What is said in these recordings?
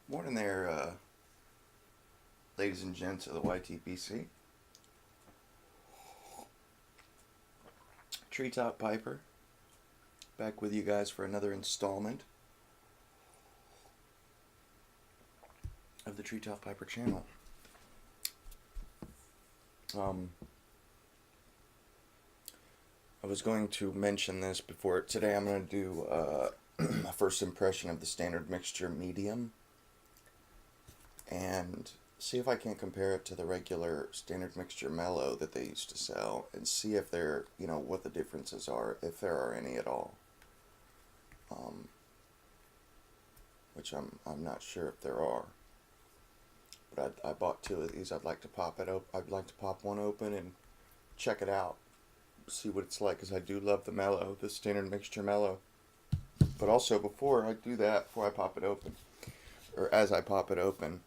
Morning there, ladies and gents of the YTPC. Treetop Piper, back with you guys for another installment of the Treetop Piper channel. I was going to mention this before. Today I'm going to do a first impression of the standard mixture medium and see if I can't compare it to the regular standard mixture mellow that they used to sell and see if they're, what the differences are, if there are any at all. Which I'm not sure if there are. But I bought two of these. I'd like to pop it up. I'd like to pop one open and check it out, see what it's like, because I do love the mellow, the standard mixture mellow. But also before I do that, before I pop it open, or as I pop it open,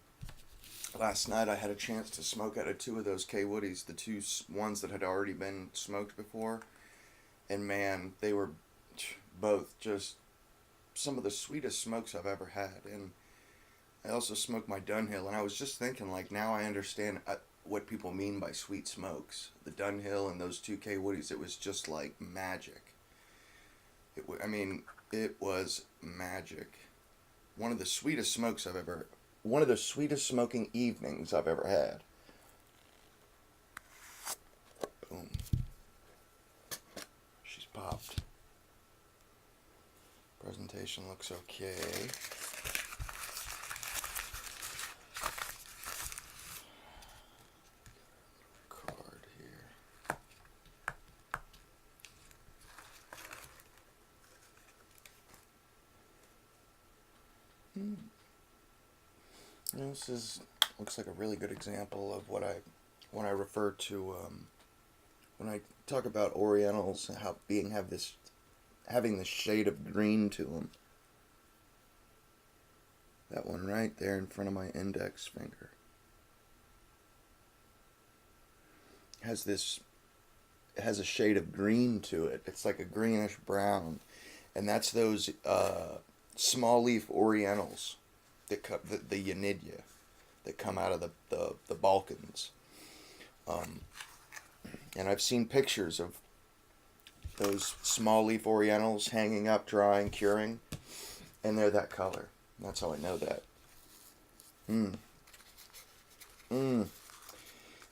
last night I had a chance to smoke out of two of those K Woodies, the two ones that had already been smoked before, and man, they were both just some of the sweetest smokes I've ever had. And I also smoked my Dunhill, and I was just thinking, like, now I understand what people mean by sweet smokes. The Dunhill and those two K Woodies, it was just like magic. It was magic. One of the sweetest smokes I've ever, one of the sweetest smoking evenings I've ever had. Boom. She's popped. Presentation looks okay. Card here. This looks like a really good example of what when I refer to when I talk about Orientals and how having this shade of green to them. That one right there in front of my index finger has a shade of green to it. It's like a greenish brown, and that's those small leaf Orientals that the Yanidya that come out of the Balkans. And I've seen pictures of those small leaf Orientals hanging up, drying, curing, and they're that color. That's how I know that.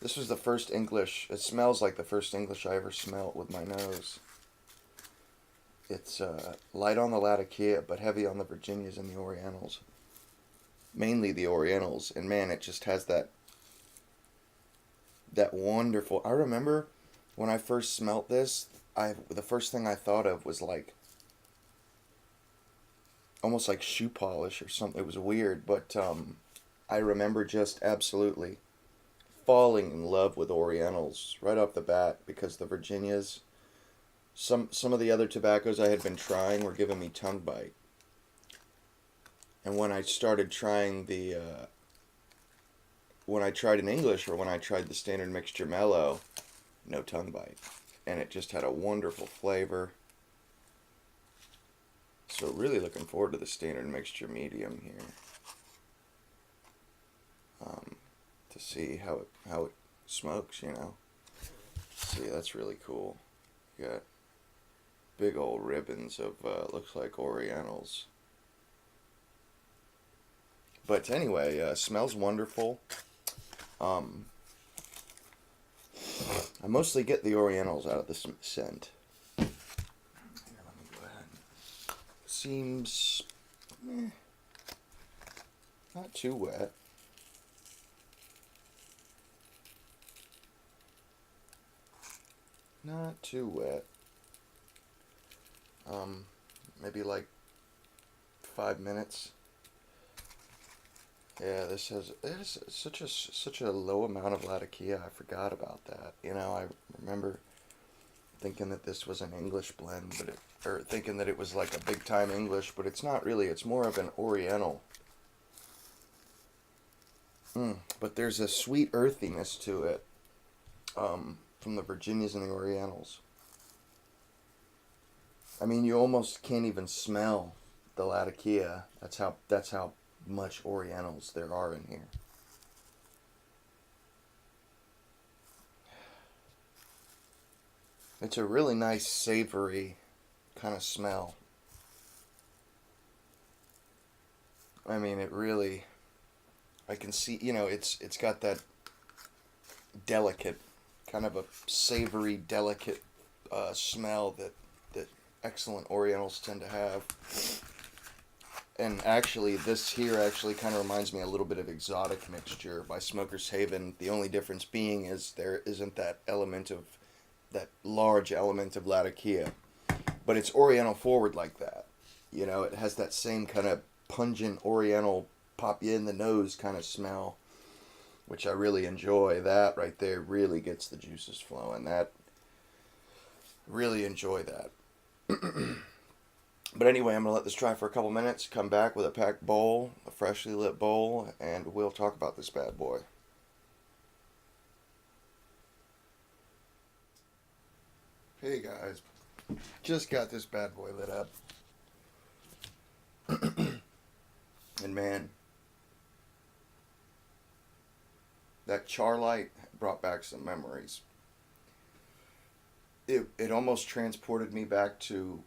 This was the first English. It smells like the first English I ever smelled with my nose. It's light on the Latakia, but heavy on the Virginias and the Orientals. Mainly the Orientals, and man, it just has that wonderful. I remember when I first smelt this, the first thing I thought of was like almost like shoe polish or something. It was weird, but I remember just absolutely falling in love with Orientals right off the bat, because the Virginias, some of the other tobaccos I had been trying were giving me tongue bite. And when I started trying when I tried in English, or when I tried the standard mixture mellow, no tongue bite. And it just had a wonderful flavor. So really looking forward to the standard mixture medium here. To see how it smokes, See, that's really cool. You got big old ribbons of looks like Orientals. But anyway, smells wonderful. I mostly get the Orientals out of this scent. Here, let me go ahead. Seems not too wet. Not too wet. Maybe like 5 minutes. Yeah, it is such a low amount of Latakia. I forgot about that. I remember thinking that this was an English blend, or thinking that it was like a big time English, but it's not really. It's more of an Oriental. But there's a sweet earthiness to it, from the Virginias and the Orientals. I mean, you almost can't even smell the Latakia. That's how much Orientals there are in here. It's a really nice savory kind of smell. I mean, it really, I can see, it's got that delicate, kind of a savory, delicate smell that excellent Orientals tend to have. And actually, this here actually kind of reminds me a little bit of Exotic Mixture by Smoker's Haven. The only difference being is there isn't that large element of Latakia. But it's Oriental forward like that. It has that same kind of pungent Oriental, pop you in the nose kind of smell, which I really enjoy. That right there really gets the juices flowing. That, really enjoy that. But anyway, I'm going to let this dry for a couple minutes, come back with a packed bowl, a freshly lit bowl, and we'll talk about this bad boy. Hey guys, just got this bad boy lit up. And man, that char light brought back some memories. It almost transported me back to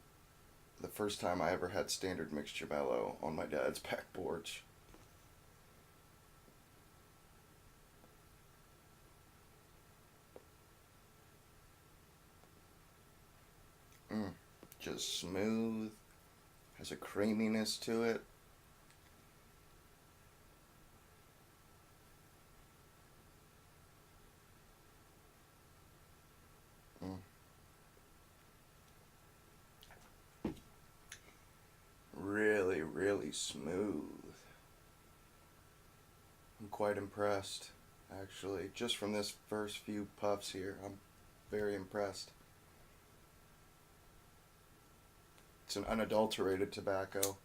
the first time I ever had Standard Mixture Mellow on my dad's back porch. Just smooth, has a creaminess to it. Really, really smooth. I'm quite impressed, actually. Just from this first few puffs here, I'm very impressed. It's an unadulterated tobacco.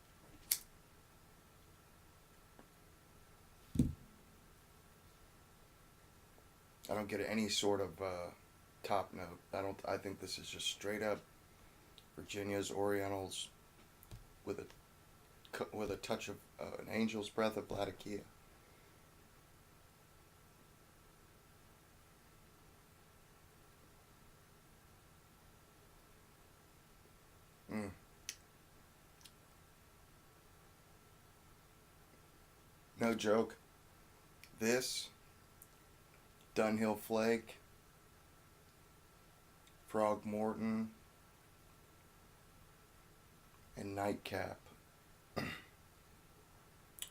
I don't get any sort of top note. I think this is just straight up Virginia's Orientals with a touch of an angel's breath of Latakia. No joke. This, Dunhill Flake, Frog Morton, and Nightcap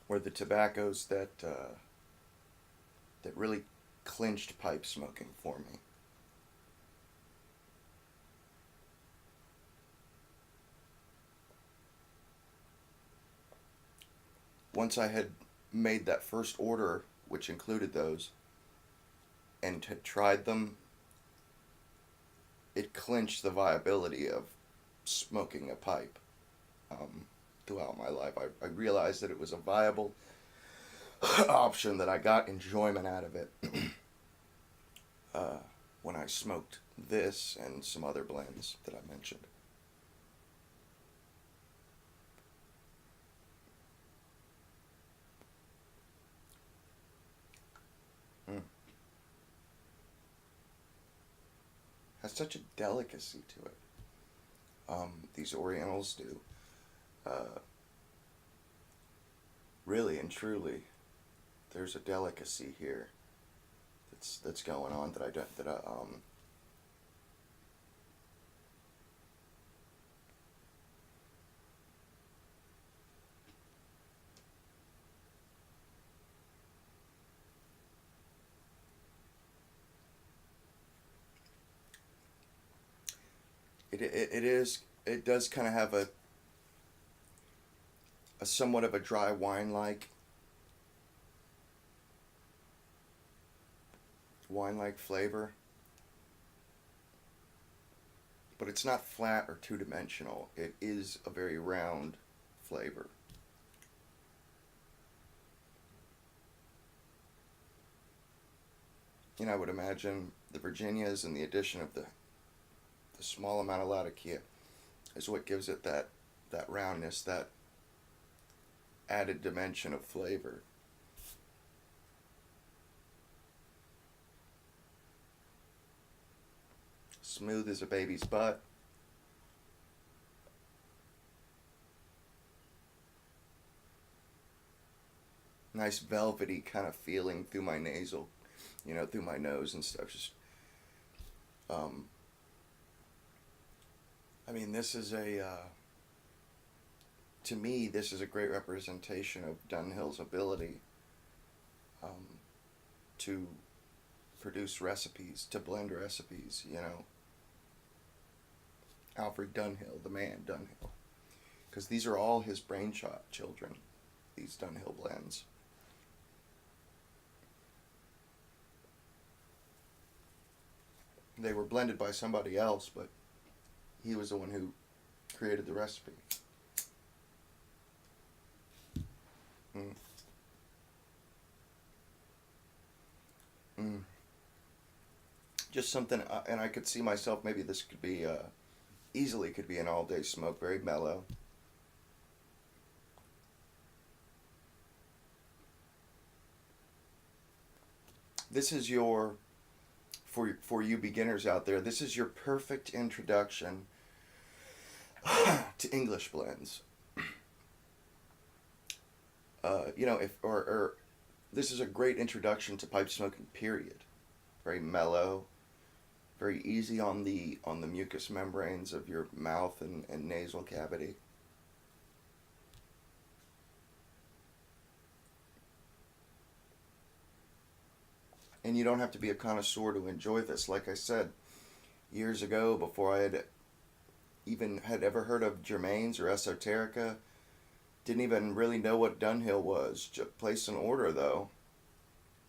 were the tobaccos that really clinched pipe smoking for me. Once I had made that first order, which included those, and had tried them, it clinched the viability of smoking a pipe. Throughout my life, I realized that it was a viable option, that I got enjoyment out of it when I smoked this and some other blends that I mentioned. Has such a delicacy to it. These Orientals do. Really and truly, there's a delicacy here that's going on that I don't that I, it does kind of have a somewhat of a dry wine like flavor, but it's not flat or two dimensional. It is a very round flavor. I would imagine the Virginias and the addition of the small amount of Latakia is what gives it that roundness, that added dimension of flavor. Smooth as a baby's butt. Nice velvety kind of feeling through my nasal, through my nose and stuff. Just, um, I mean, this is to me, this is a great representation of Dunhill's ability um, to produce recipes, to blend recipes. Alfred Dunhill, the man Dunhill. Because these are all his brainchild children, these Dunhill blends. They were blended by somebody else, but he was the one who created the recipe. Mm. Mm. Just something, and I could see myself, maybe this could be, easily could be an all-day smoke, very mellow. This is your, for you beginners out there, this is your perfect introduction to English blends. If or this is a great introduction to pipe smoking. Period. Very mellow, very easy on the mucous membranes of your mouth and nasal cavity. And you don't have to be a connoisseur to enjoy this. Like I said, years ago, before I had ever heard of Germain's or Esoterica, didn't even really know what Dunhill was. Just placed an order though,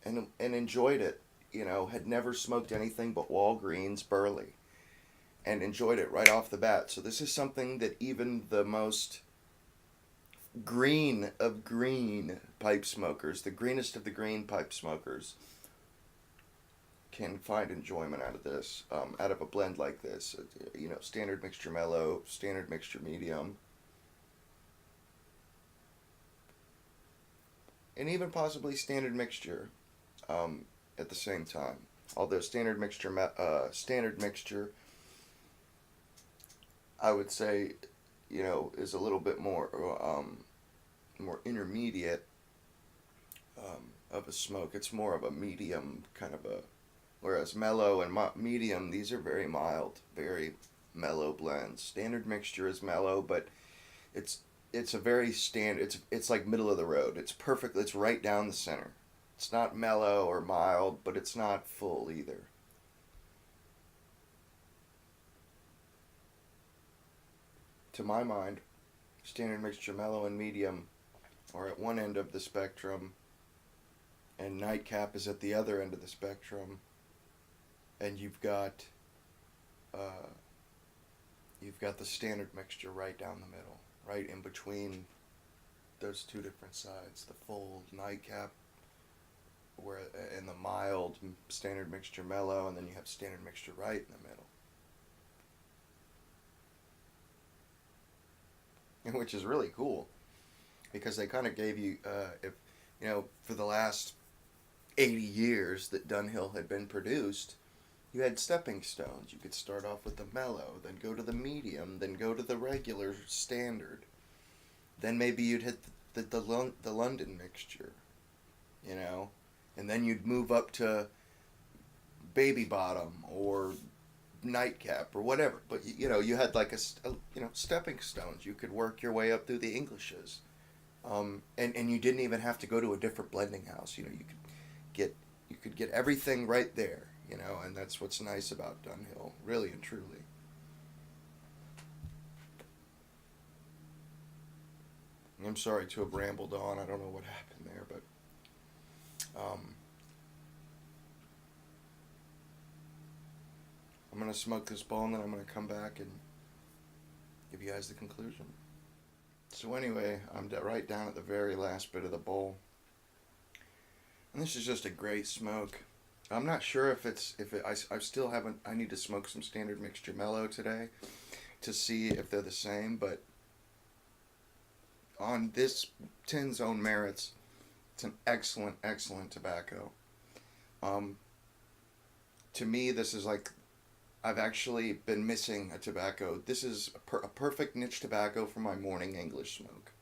and enjoyed it. Had never smoked anything but Walgreens Burley, and enjoyed it right off the bat. So this is something that even the most green of green pipe smokers, the greenest of the green pipe smokers, can find enjoyment out of this, out of a blend like this. Standard mixture mellow, standard mixture medium, and even possibly standard mixture at the same time. Although standard mixture, I would say, is a little bit more intermediate of a smoke. It's more of a medium kind of a. Whereas mellow and medium, these are very mild, very mellow blends. Standard mixture is mellow, but it's a very standard. It's like middle of the road. It's perfect. It's right down the center. It's not mellow or mild, but it's not full either. To my mind, standard mixture, mellow and medium are at one end of the spectrum, and nightcap is at the other end of the spectrum. And uh, you've got the standard mixture right down the middle, right in between those two different sides. The full nightcap, where and the mild standard mixture mellow, and then you have standard mixture right in the middle, and which is really cool because they kind of gave you, if for the last 80 years that Dunhill had been produced, you had stepping stones. You could start off with the mellow, then go to the medium, then go to the regular standard. Then maybe you'd hit the London mixture, and then you'd move up to baby bottom or nightcap or whatever. But you had like a stepping stones. You could work your way up through the Englishes, and you didn't even have to go to a different blending house. You could get everything right there. And that's what's nice about Dunhill, really and truly. I'm sorry to have rambled on. I don't know what happened there, but I'm going to smoke this bowl and then I'm going to come back and give you guys the conclusion. So anyway, I'm right down at the very last bit of the bowl. And this is just a great smoke. I'm not sure I still haven't, I need to smoke some standard mixture mellow today to see if they're the same, but on this tin's own merits, it's an excellent, excellent tobacco. Um, to me, this is like I've actually been missing a tobacco. This is a perfect niche tobacco for my morning English smoke.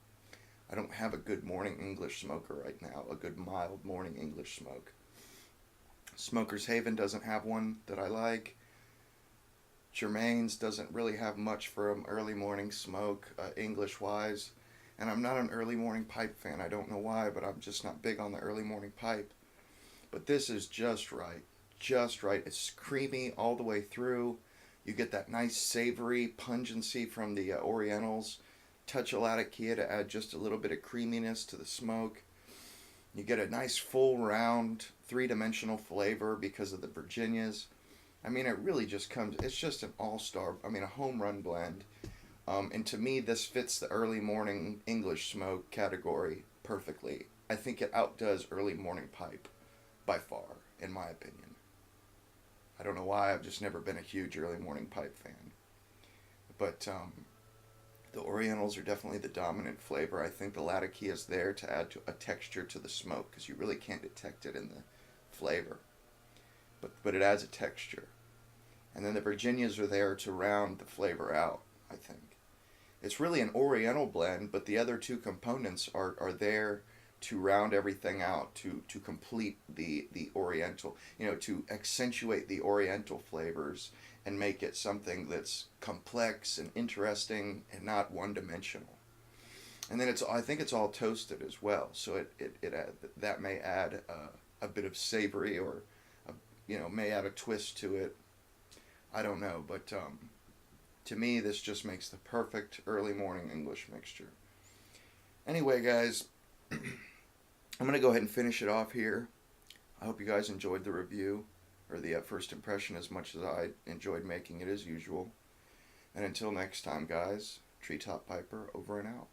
I don't have a good morning English smoker right now, a good mild morning English smoke. Smoker's Haven doesn't have one that I like. Germain's doesn't really have much for an early morning smoke, English wise. And I'm not an early morning pipe fan. I don't know why, but I'm just not big on the early morning pipe. But this is just right. Just right. It's creamy all the way through. You get that nice savory pungency from the Orientals. Touch of Latakia to add just a little bit of creaminess to the smoke. You get a nice full round three-dimensional flavor because of the Virginias. I mean, it really just comes, it's just an all-star, I mean, a home run blend. And to me, this fits the early morning English smoke category perfectly. I think it outdoes early morning pipe by far, in my opinion. I don't know why, I've just never been a huge early morning pipe fan. But the Orientals are definitely the dominant flavor. I think the Latakia is there to add to a texture to the smoke because you really can't detect it in the flavor. But it adds a texture. And then the Virginias are there to round the flavor out, I think. It's really an Oriental blend, but the other two components are there to round everything out, to complete the Oriental, to accentuate the Oriental flavors and make it something that's complex and interesting and not one-dimensional. And then I think it's all toasted as well, so that may add a bit of savory or may add a twist to it. I don't know, but to me, this just makes the perfect early morning English mixture. Anyway, guys, I'm going to go ahead and finish it off here. I hope you guys enjoyed the review, or the first impression, as much as I enjoyed making it as usual. And until next time, guys, Treetop Piper over and out.